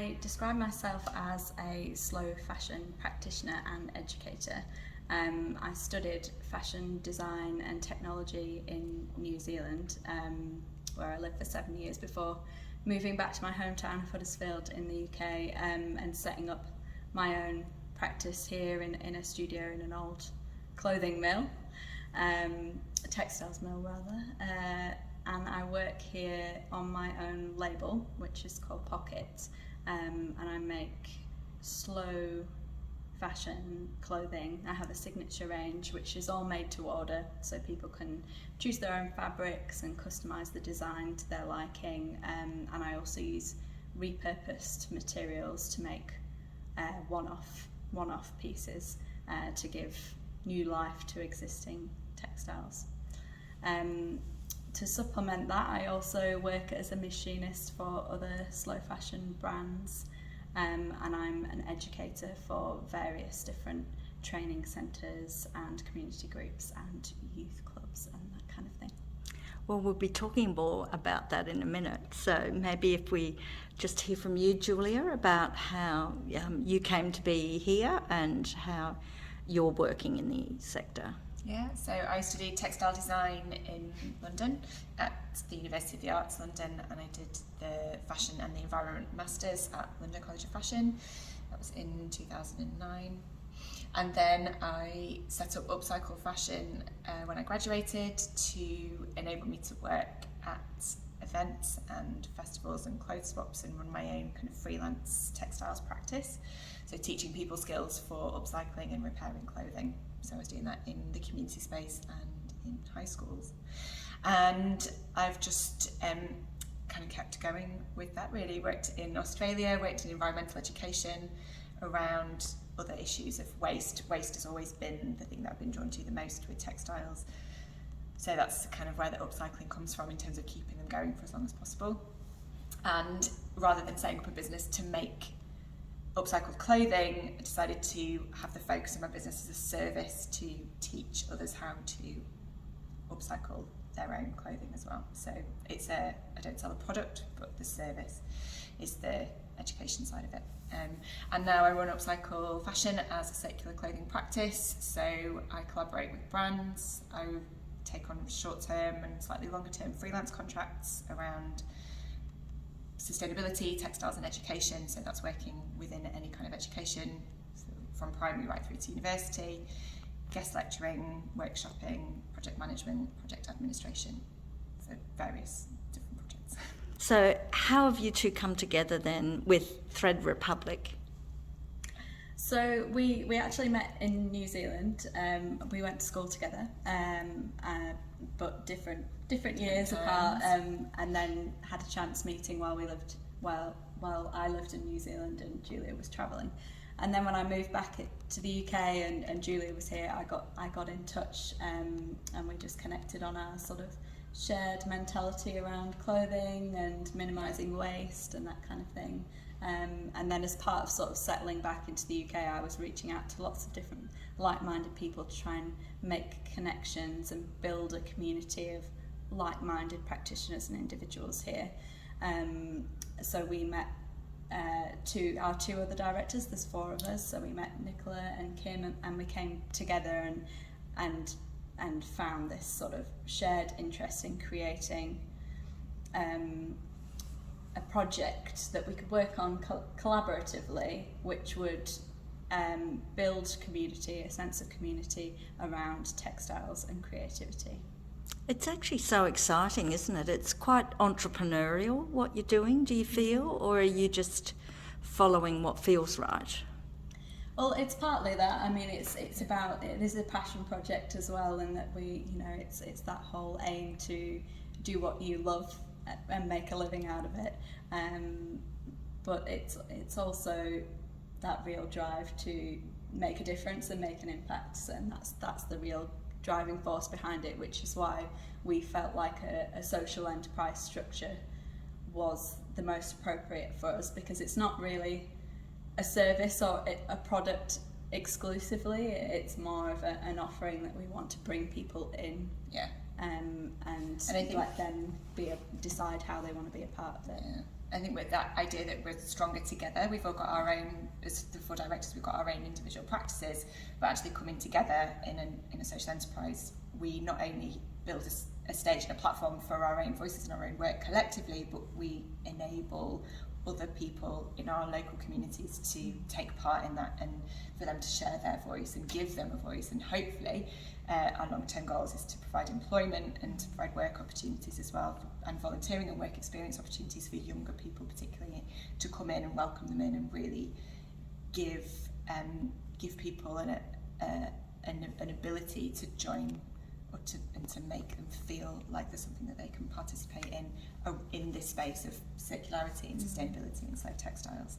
I describe myself as a slow fashion practitioner and educator. I studied fashion design and technology in New Zealand, where I lived for 7 years before moving back to my hometown of Huddersfield in the UK, and setting up my own practice here in a studio in an old clothing mill, a textiles mill rather, and I work here on my own label, which is called Pocket, and I make slow fashion clothing. I have a signature range which is all made to order, so people can choose their own fabrics and customise the design to their liking, and I also use repurposed materials to make one-off pieces to give new life to existing textiles. To supplement that, I also work as a machinist for other slow fashion brands, and I'm an educator for various different training centres and community groups and youth clubs and that kind of thing. Well, we'll be talking more about that in a minute. So maybe if we just hear from you, Julia, about how you came to be here and how you're working in the sector. Yeah, so I studied textile design in London at the University of the Arts London, and I did the Fashion and the Environment Masters at London College of Fashion. That was in 2009. And then I set up Upcycle Fashion when I graduated to enable me to work at events and festivals and clothes swaps and run my own kind of freelance textiles practice. So teaching people skills for upcycling and repairing clothing. So I was doing that in the community space and in high schools. And I've just kind of kept going with that really. Worked in Australia, worked in environmental education around other issues of waste. Waste has always been the thing that I've been drawn to the most with textiles. So that's kind of where the upcycling comes from in terms of keeping them going for as long as possible. And rather than setting up a business to make upcycled clothing, I decided to have the focus of my business as a service to teach others how to upcycle their own clothing as well. So I don't sell a product, but the service is the education side of it. And now I run Upcycle Fashion as a circular clothing practice. So I collaborate with brands. I take on short-term and slightly longer-term freelance contracts around sustainability, textiles and education. So that's working within any kind of education, so from primary right through to university, guest lecturing, workshopping, project management, project administration for various different projects. So how have you two come together then with Thread Republic? So we actually met in New Zealand. We went to school together, but different years apart, and then had a chance meeting while I lived in New Zealand and Julia was travelling. And then when I moved back to the UK and Julia was here, I got in touch, and we just connected on our sort of shared mentality around clothing and minimising waste and that kind of thing. And then as part of sort of settling back into the UK, I was reaching out to lots of different like-minded people to try and make connections and build a community of like-minded practitioners and individuals here. So we met our two other directors. There's 4 of us, so we met Nicola and Kim, and we came together and found this sort of shared interest in creating a project that we could work on collaboratively, which would build community, a sense of community around textiles and creativity. It's actually so exciting, isn't it? It's quite entrepreneurial what you're doing, do you feel, or are you just following what feels right? Well, it's partly that. I mean, it is a passion project as well, in that it's that whole aim to do what you love and make a living out of it. But it's also that real drive to make a difference and make an impact, and that's the real driving force behind it, which is why we felt like a social enterprise structure was the most appropriate for us, because it's not really a service or a product exclusively. It's more of an offering that we want to bring people in, and I think let them decide how they want to be a part of it. Yeah. I think with that idea that we're stronger together, we've all got our own, as the 4 directors, we've got our own individual practices, but actually coming together in a social enterprise, we not only build a stage and a platform for our own voices and our own work collectively, but we enable other people in our local communities to take part in that, and for them to share their voice and give them a voice. And hopefully our long-term goals is to provide employment and to provide work opportunities as well, and volunteering and work experience opportunities for younger people particularly, to come in and welcome them in and really give people an ability to join, or and to make them feel like there's something that they can participate in this space of circularity and sustainability inside textiles.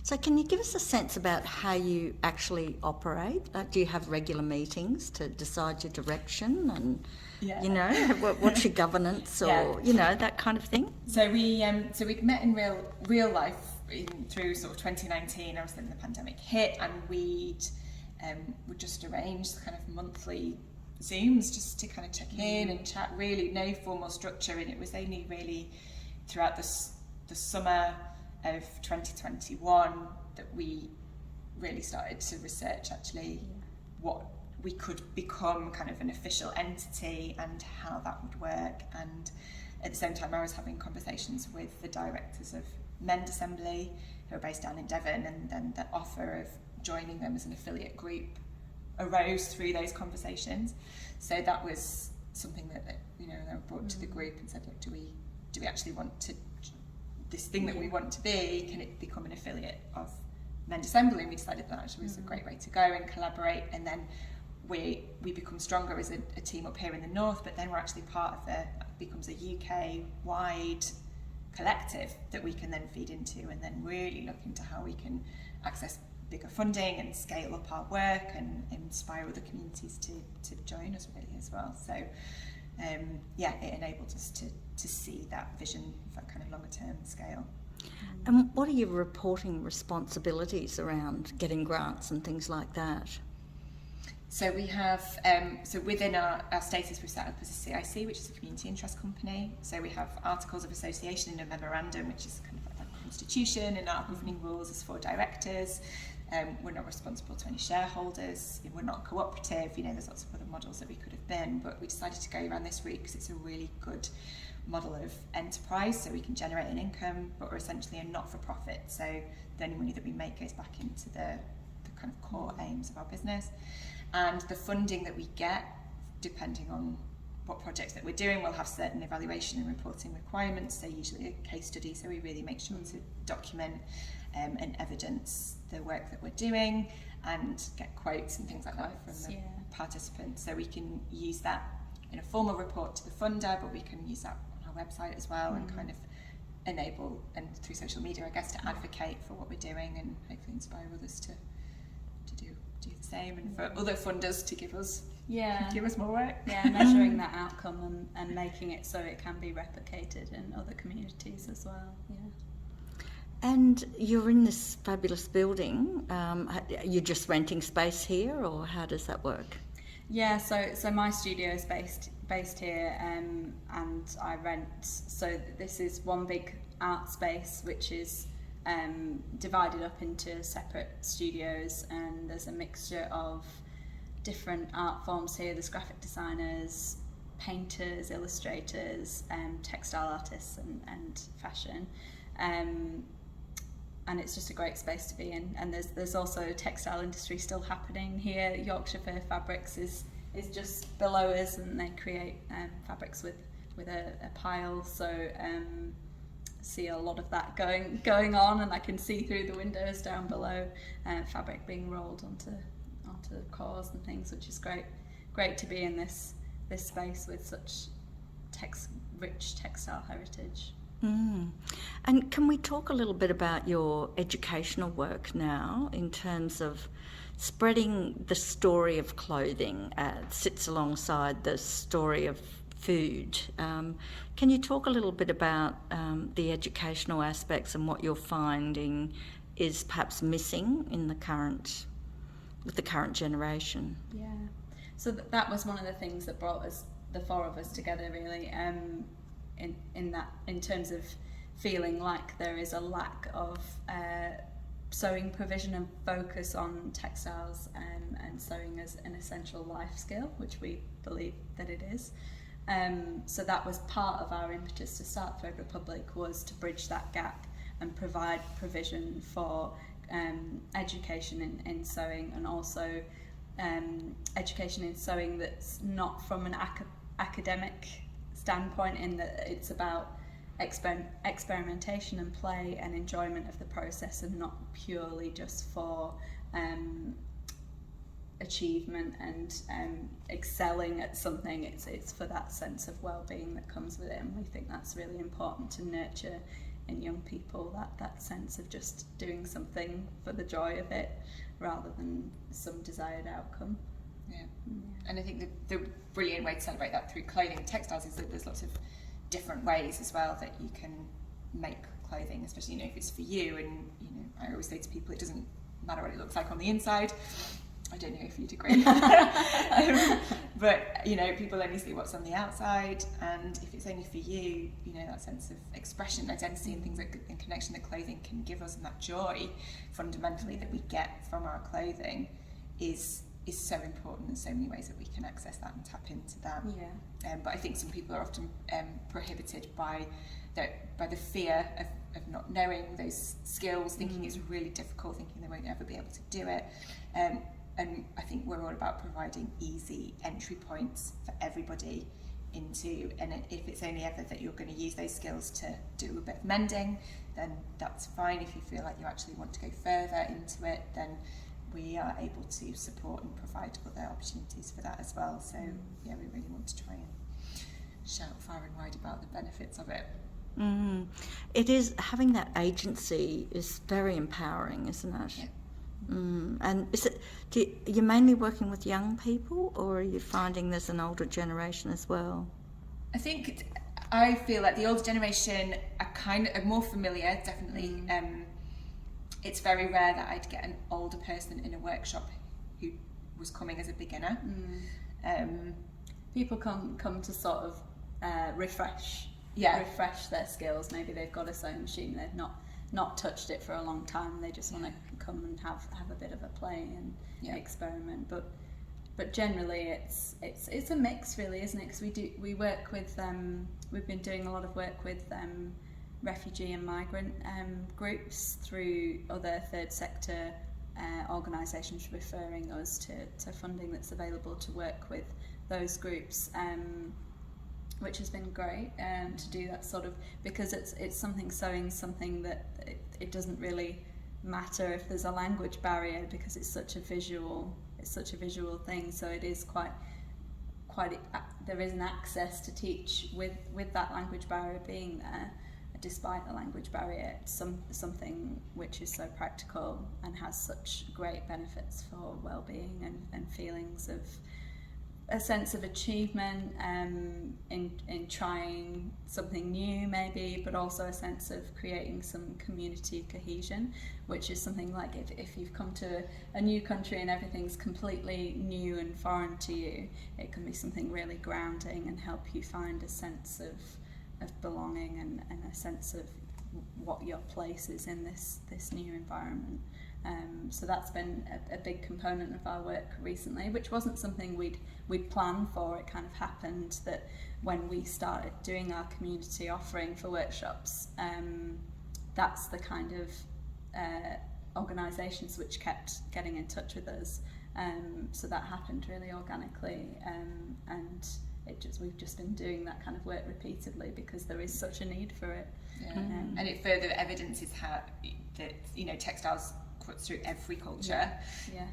So can you give us a sense about how you actually operate? Do you have regular meetings to decide your direction and, you know, what's your governance or, you know, that kind of thing? So we'd met in real life through sort of 2019, obviously when the pandemic hit, and we'd just arranged kind of monthly Zooms just to kind of check in and chat, really no formal structure. And it was only really throughout the summer of 2021 that we really started to research actually what we could become, kind of an official entity, and how that would work. And at the same time I was having conversations with the directors of Mend Assembly, who are based down in Devon, and then the offer of joining them as an affiliate group arose through those conversations. So that was something that you know, they brought to the group and said, look, do we actually want to, this thing that we want to be, can it become an affiliate of Mend Assembly? And we decided that actually was a great way to go and collaborate, and then we become stronger as a team up here in the north, but then we're actually part of becomes a UK wide collective that we can then feed into, and then really look into how we can access bigger funding and scale up our work and inspire other communities to join us really as well. So it enabled us to see that vision for kind of longer term scale. And what are your reporting responsibilities around getting grants and things like that? So we have, so within our status we've set up as a CIC, which is a community interest company. So we have articles of association and a memorandum, which is kind of like our constitution, and our governing rules as 4 directors. We're not responsible to any shareholders. We're not cooperative. You know, there's lots of other models that we could have been, but we decided to go around this route because it's a really good model of enterprise, so we can generate an income, but we're essentially a not-for-profit. So the only money that we make goes back into the kind of core aims of our business. And the funding that we get, depending on what projects that we're doing, will have certain evaluation and reporting requirements. So usually a case study, so we really make sure to document and evidence the work that we're doing, and get quotes and things like that from the participants. So we can use that in a formal report to the funder, but we can use that on our website as well, and kind of enable, and through social media, I guess, to advocate for what we're doing, and hopefully inspire others to do the same, and for other funders to give us more work. Measuring that outcome and making it so it can be replicated in other communities as well. And you're in this fabulous building. You're just renting space here, or how does that work? Yeah, so my studio is based here, and I rent. So this is one big art space, which is divided up into separate studios, and there's a mixture of different art forms here. There's graphic designers, painters, illustrators, textile artists, and fashion. And it's just a great space to be in. And there's also textile industry still happening here. Yorkshire Fair Fabrics is just below us, and they create fabrics with a pile. So see a lot of that going on, and I can see through the windows down below fabric being rolled onto cores and things, which is great to be in this space with such rich textile heritage. And can we talk a little bit about your educational work now, in terms of spreading the story of clothing sits alongside the story of food? Can you talk a little bit about the educational aspects and what you're finding is perhaps missing in with the current generation? Yeah, so that was one of the things that brought us, the 4 of us, together really. In terms of feeling like there is a lack of sewing provision and focus on textiles and sewing as an essential life skill, which we believe that it is. So that was part of our impetus to start Thread Republic, was to bridge that gap and provide provision for education in sewing, and also education in sewing that's not from an academic standpoint, in that it's about experimentation and play and enjoyment of the process, and not purely just for achievement and excelling at something. It's for that sense of well-being that comes with it, and we think that's really important to nurture in young people, that sense of just doing something for the joy of it rather than some desired outcome. Yeah. And I think the brilliant way to celebrate that through clothing and textiles is that there's lots of different ways as well that you can make clothing, especially if it's for you. And I always say to people, it doesn't matter what it looks like on the inside. I don't know if you'd agree. But people only see what's on the outside, and if it's only for you, that sense of expression, identity, and things and connection that clothing can give us, and that joy fundamentally that we get from our clothing is so important. There's so many ways that we can access that and tap into that. But I think some people are often prohibited by the fear of not knowing those skills, thinking it's really difficult, thinking they won't ever be able to do it. And I think we're all about providing easy entry points for everybody into, and if it's only ever that you're going to use those skills to do a bit of mending, then that's fine. If you feel like you actually want to go further into it, then we are able to support and provide other opportunities for that as well. So we really want to try and shout far and wide about the benefits of it. It is, having that agency is very empowering, isn't it? Yeah. And you're mainly working with young people, or are you finding there's an older generation as well? I feel like the older generation are more familiar, definitely. It's very rare that I'd get an older person in a workshop who was coming as a beginner. People come to sort of refresh their skills. Maybe they've got a sewing machine, they've not touched it for a long time, they just want to come and have a bit of a play and experiment. But generally it's a mix, really, isn't it? Because we work with we've been doing a lot of work with refugee and migrant groups through other third sector organisations referring us to funding that's available to work with those groups, which has been great to do that sort of, because it's something that it doesn't really matter if there's a language barrier, because it's such a visual thing. So it is quite there is an access to teach with that language barrier being there. Despite the language barrier, it's something which is so practical and has such great benefits for well-being and feelings of a sense of achievement in trying something new, maybe, but also a sense of creating some community cohesion, which is something like if you've come to a new country and everything's completely new and foreign to you, it can be something really grounding and help you find a sense of belonging and a sense of what your place is in this new environment. So that's been a big component of our work recently, which wasn't something we'd planned for. It kind of happened that when we started doing our community offering for workshops, that's the kind of organisations which kept getting in touch with us. So that happened really organically, and we've just been doing that kind of work repeatedly because there is such a need for it. And it further evidences how that textiles cuts through every culture.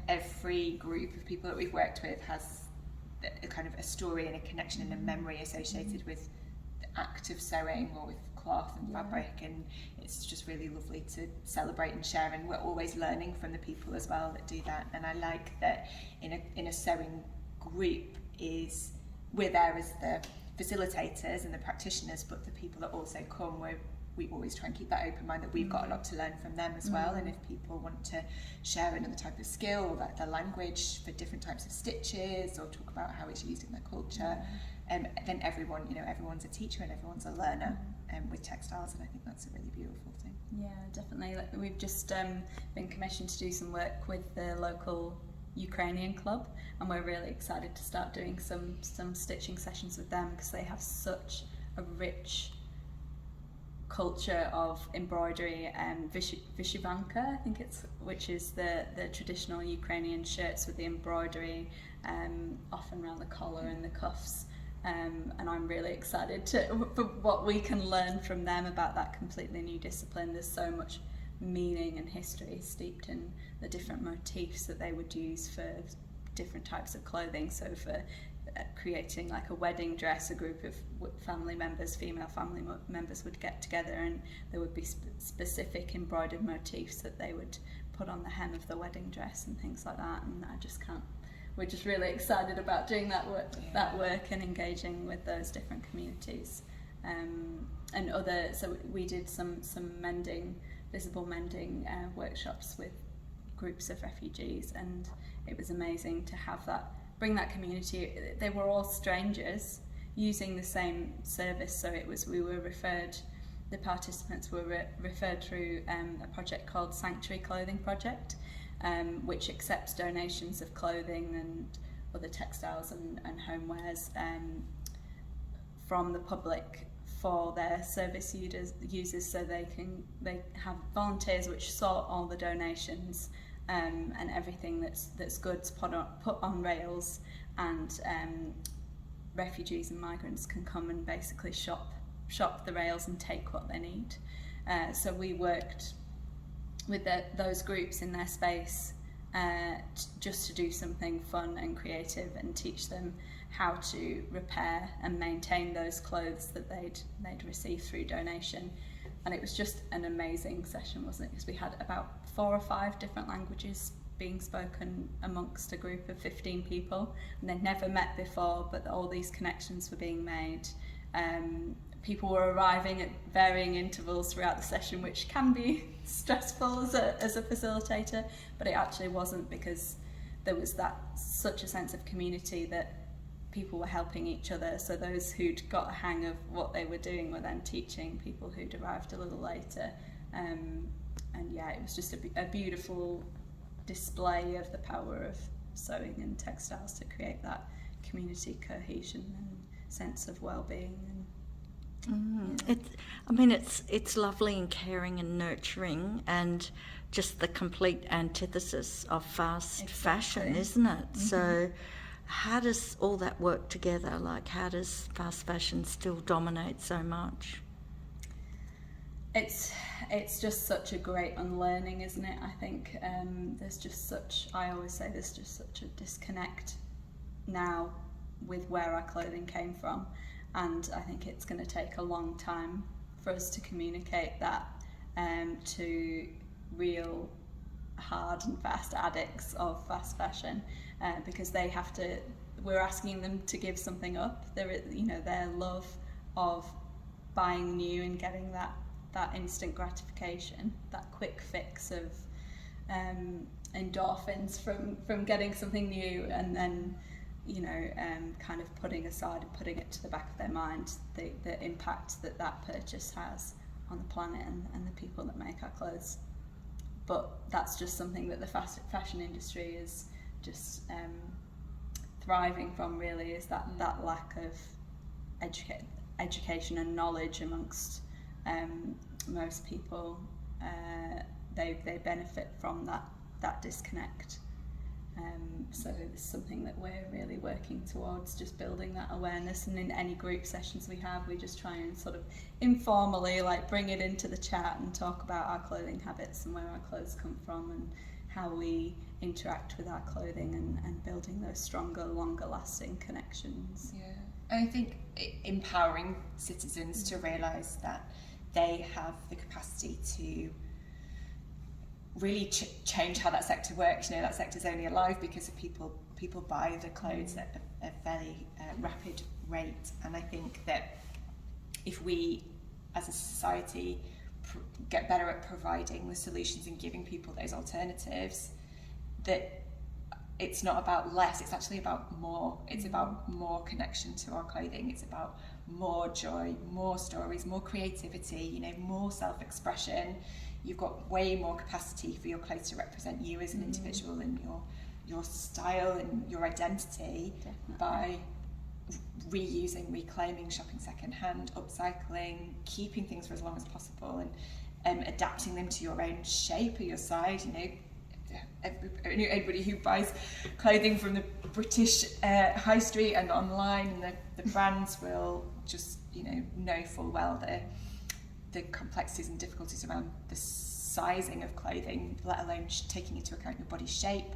Every group of people that we've worked with has a kind of a story and a connection and a memory associated with the act of sewing or with cloth and fabric, and it's just really lovely to celebrate and share, and we're always learning from the people as well that do that. And I like that in a sewing group we're there as the facilitators and the practitioners, but the people that also come, we always try and keep that open mind that we've got a lot to learn from them as well. And if people want to share another type of skill, or the language for different types of stitches, or talk about how it's used in their culture, then everyone's a teacher and everyone's a learner. with textiles, and I think that's a really beautiful thing. Yeah, definitely. Like, we've just been commissioned to do some work with the local Ukrainian club, and we're really excited to start doing some stitching sessions with them, because they have such a rich culture of embroidery and vyshyvanka, I think which is the traditional Ukrainian shirts with the embroidery often around the collar and the cuffs. And I'm really excited for what we can learn from them about that completely new discipline. There's so much meaning and history steeped in the different motifs that they would use for different types of clothing. So for creating like a wedding dress, a group of family members, female family members would get together, and there would be specific embroidered motifs that they would put on the hem of the wedding dress and things like that. And we're just really excited about doing that work and engaging with those different communities. So we did some visible mending workshops with groups of refugees, and it was amazing to have bring that community. They were all strangers using the same service, so the participants were referred through a project called Sanctuary Clothing Project, which accepts donations of clothing and other textiles and homewares from the public for their service users, so they have volunteers which sort all the donations and everything that's goods put on rails, and refugees and migrants can come and basically shop the rails and take what they need. So we worked with those groups in their space just to do something fun and creative and teach them how to repair and maintain those clothes that they'd received through donation. And it was just an amazing session, wasn't it? Because we had about 4 or 5 different languages being spoken amongst a group of 15 people, and they'd never met before, but all these connections were being made. People were arriving at varying intervals throughout the session, which can be stressful as a facilitator, but it actually wasn't, because there was such a sense of community that people were helping each other. So those who'd got a hang of what they were doing were then teaching people who'd arrived a little later. And yeah, it was just a beautiful display of the power of sewing and textiles to create that community cohesion and sense of well-being. It's lovely and caring and nurturing, and just the complete antithesis of fast fashion, isn't it? Mm-hmm. So how does all that work together? Like, how does fast fashion still dominate so much? It's just such a great unlearning, isn't it? I think I always say there's just such a disconnect now with where our clothing came from. And I think it's going to take a long time for us to communicate that to real hard and fast addicts of fast fashion, because we're asking them to give something up. Their love of buying new and getting that instant gratification, that quick fix of endorphins from getting something new, and then kind of putting aside and putting it to the back of their mind the impact that purchase has on the planet and the people that make our clothes. But that's just something that the fast fashion industry is just thriving from, really, is that lack of education and knowledge amongst most people. They benefit from that disconnect. So it's something that we're really working towards, just building that awareness. And in any group sessions we have, we just try and sort of informally bring it into the chat and talk about our clothing habits and where our clothes come from and how we interact with our clothing, and building those stronger, longer lasting connections. Yeah, and I think empowering citizens to realise that they have the capacity to really change how that sector works. That sector's only alive because of people buy the clothes at a fairly rapid rate, and I think that if we as a society get better at providing the solutions and giving people those alternatives, that it's not about less, it's actually about more. It's about more connection to our clothing. It's about more joy, more stories, more creativity, you know, more self-expression. You've got way more capacity for your clothes to represent you as an individual and your style and your identity. Definitely. By reusing, reclaiming, shopping second-hand, upcycling, keeping things for as long as possible, and adapting them to your own shape or your size. You know, everybody who buys clothing from the British high street and online, and the brands will just, you know full well the complexities and difficulties around the sizing of clothing, let alone taking into account your body shape.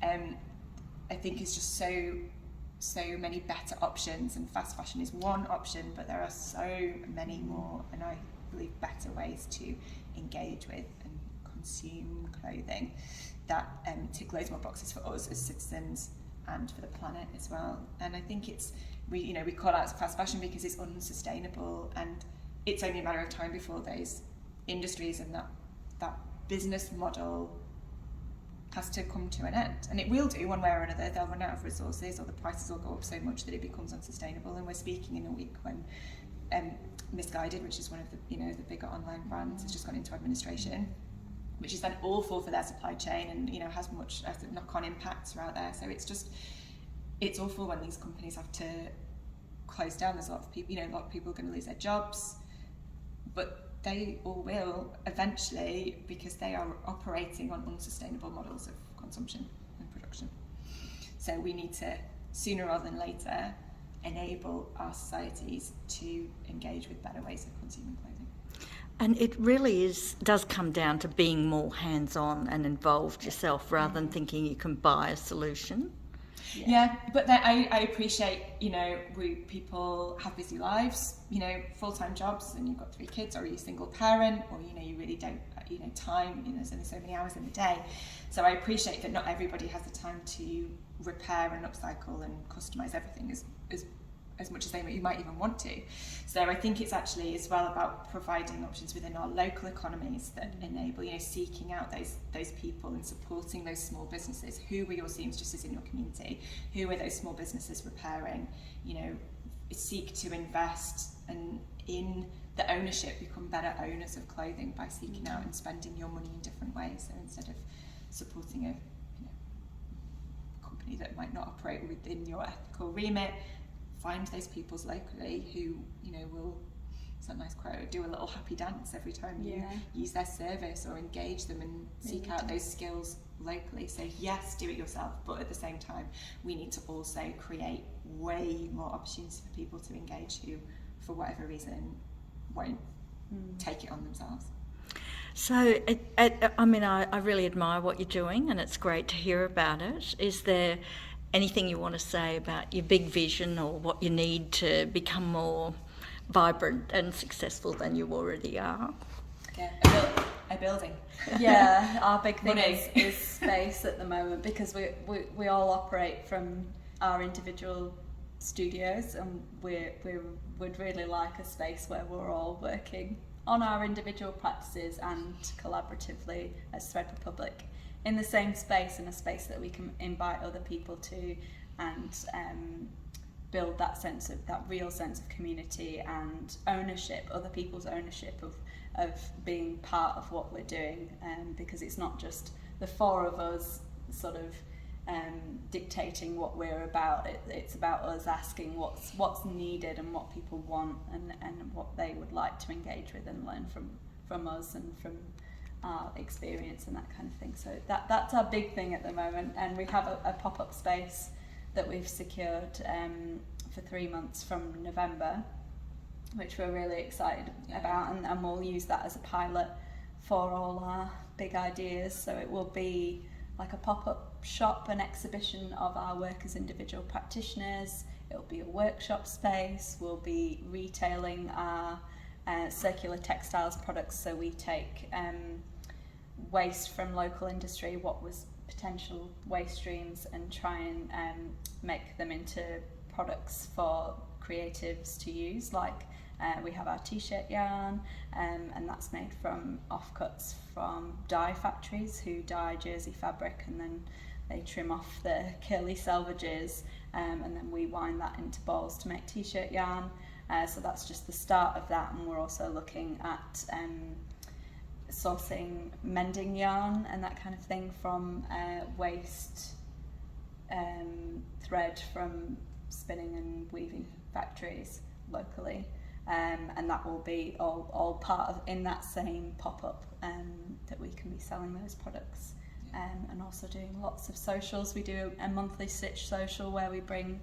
I think it's just so many better options, and fast fashion is one option, but there are so many more, and I believe better ways to engage with and consume clothing that tick loads more boxes for us as citizens and for the planet as well. And I think we call out fast fashion because it's unsustainable, and it's only a matter of time before those industries and that business model has to come to an end. And it will do one way or another. They'll run out of resources, or the prices will go up so much that it becomes unsustainable. And we're speaking in a week when Misguided, which is one of the the bigger online brands, has just gone into administration, which is then awful for their supply chain, and has much knock-on impacts throughout there. So it's awful when these companies have to close down. There's a lot of people, a lot of people are going to lose their jobs, but they all will eventually, because they are operating on unsustainable models of consumption and production. So we need to, sooner rather than later, enable our societies to engage with better ways of consuming clothing. And it really does come down to being more hands-on and involved yourself, rather than thinking you can buy a solution. Yeah, but then I appreciate, people have busy lives, full-time jobs, and you've got 3 kids, or you're a single parent, or, you really don't, time, there's only so many hours in the day. So I appreciate that not everybody has the time to repair and upcycle and customise everything as much as you might even want to. So I think it's actually as well about providing options within our local economies that enable, seeking out those people and supporting those small businesses. Who are your seamstresses in your community? Who are those small businesses repairing? Seek to invest and in the ownership, become better owners of clothing by seeking out and spending your money in different ways. So instead of supporting a company that might not operate within your ethical remit, find those peoples locally who, will, it's a nice quote, do a little happy dance every time you use their service, or engage them and seek out those skills locally. So yes, do it yourself, but at the same time, we need to also create way more opportunities for people to engage who, for whatever reason, won't take it on themselves. So, I really admire what you're doing, and it's great to hear about it. Is there anything you want to say about your big vision, or what you need to become more vibrant and successful than you already are? Yeah, a building. Yeah, our big thing is space at the moment, because we all operate from our individual studios, and we would really like a space where we're all working on our individual practices and collaboratively as Thread Republic in the same space, in a space that we can invite other people to, and build that real sense of community and ownership, other people's ownership of being part of what we're doing, because it's not just the 4 of us sort of dictating what we're about. It's about us asking what's needed and what people want, and what they would like to engage with and learn from us and from our experience and that kind of thing. So that's our big thing at the moment, and we have a pop-up space that we've secured for 3 months from November, which we're really excited about, and we'll use that as a pilot for all our big ideas. So it will be like a pop-up shop, an exhibition of our work as individual practitioners. It'll be a workshop space. We'll be retailing our circular textiles products, so we take waste from local industry, what was potential waste streams, and try and make them into products for creatives to use. Like we have our t-shirt yarn, and that's made from offcuts from dye factories who dye jersey fabric and then they trim off the curly selvages, and then we wind that into balls to make t-shirt yarn. So that's just the start of that, and we're also looking at sourcing mending yarn and that kind of thing from waste thread from spinning and weaving factories locally, and that will be all part of in that same pop-up that we can be selling those products, and also doing lots of socials. We do a monthly stitch social where we bring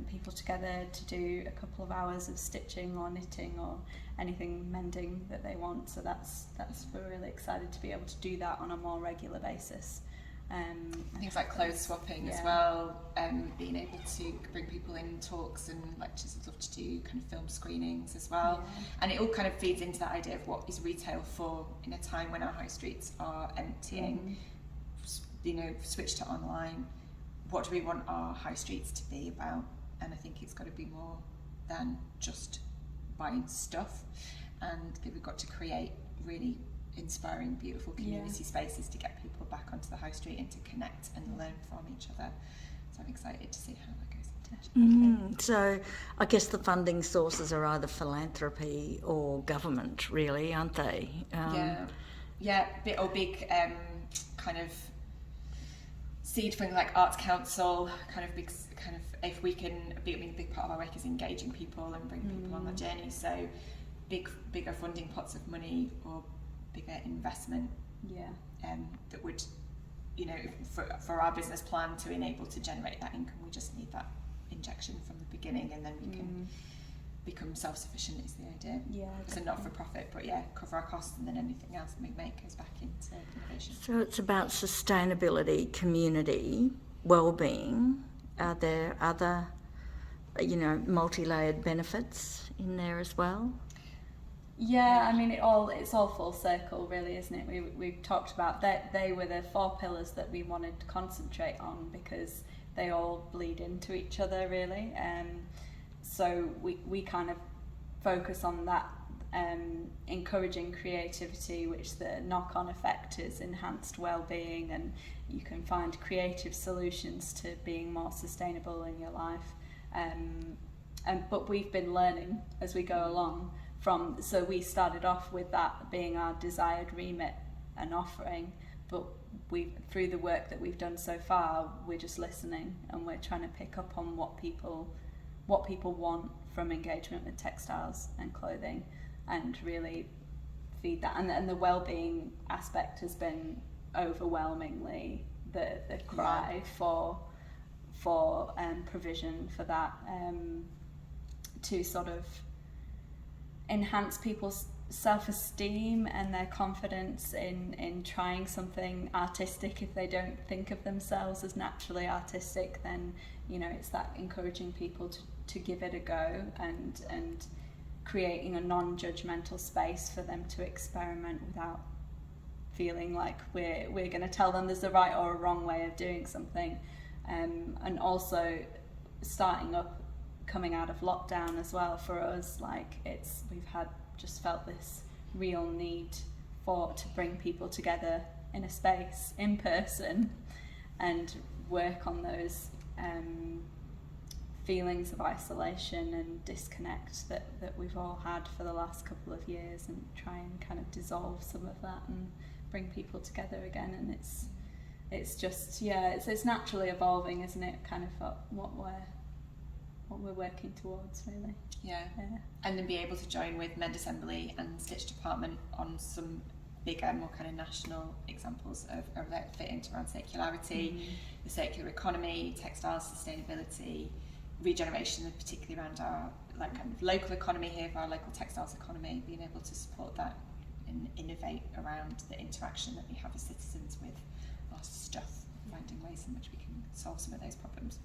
people together to do a couple of hours of stitching or knitting or anything mending that they want. So that's we're really excited to be able to do that on a more regular basis. Things like clothes swapping as well, being able to bring people in talks and lectures. I'd love to do kind of film screenings as well, and it all kind of feeds into that idea of what is retail for in a time when our high streets are emptying. You know, switch to online. What do we want our high streets to be about? And I think it's got to be more than just buying stuff, and we've got to create really inspiring, beautiful community spaces to get people back onto the high street and to connect and learn from each other. So I'm excited to see how that goes. So I guess the funding sources are either philanthropy or government, really, aren't they? Big kind of seed funding, like Arts Council, kind of big, kind of if we can. I mean, a big part of our work is engaging people and bring people on the journey. So bigger funding pots of money or bigger investment, that would, you know, for our business plan to enable to generate that income, we just need that injection from the beginning, and then we can become self-sufficient is the idea. It's a not-for-profit, but cover our costs, and then anything else that we make goes back into innovation. So it's about sustainability, community, wellbeing. Are there other, multi-layered benefits in there as well? I mean, it's all full circle, really, isn't it? We've talked about that. They were the 4 pillars that we wanted to concentrate on because they all bleed into each other, really. So we kind of focus on that, encouraging creativity, which the knock-on effect is enhanced well-being, and you can find creative solutions to being more sustainable in your life. But we've been learning as we go along. So we started off with that being our desired remit and offering, but through the work that we've done so far, we're just listening, and we're trying to pick up on what people want from engagement with textiles and clothing, and really feed that. And the well-being aspect has been overwhelmingly the cry for provision for that, to sort of enhance people's self-esteem and their confidence in trying something artistic. If they don't think of themselves as naturally artistic, then it's that encouraging people to give it a go, and creating a non-judgmental space for them to experiment without feeling like we're going to tell them there's a right or a wrong way of doing something. And also coming out of lockdown as well, for us, we've just felt this real need to bring people together in a space in person and work on those feelings of isolation and disconnect that we've all had for the last couple of years, and try and kind of dissolve some of that and bring people together again. And it's just it's naturally evolving, isn't it, kind of what we're working towards, really. And then be able to join with Mend Assembly and Stitch Department on some bigger, more kind of national examples of that fit into around circularity, the circular economy, textiles, sustainability, regeneration, and particularly around our kind of local economy here, for our local textiles economy, being able to support that and innovate around the interaction that we have as citizens with our stuff, finding ways in which we can solve some of those problems.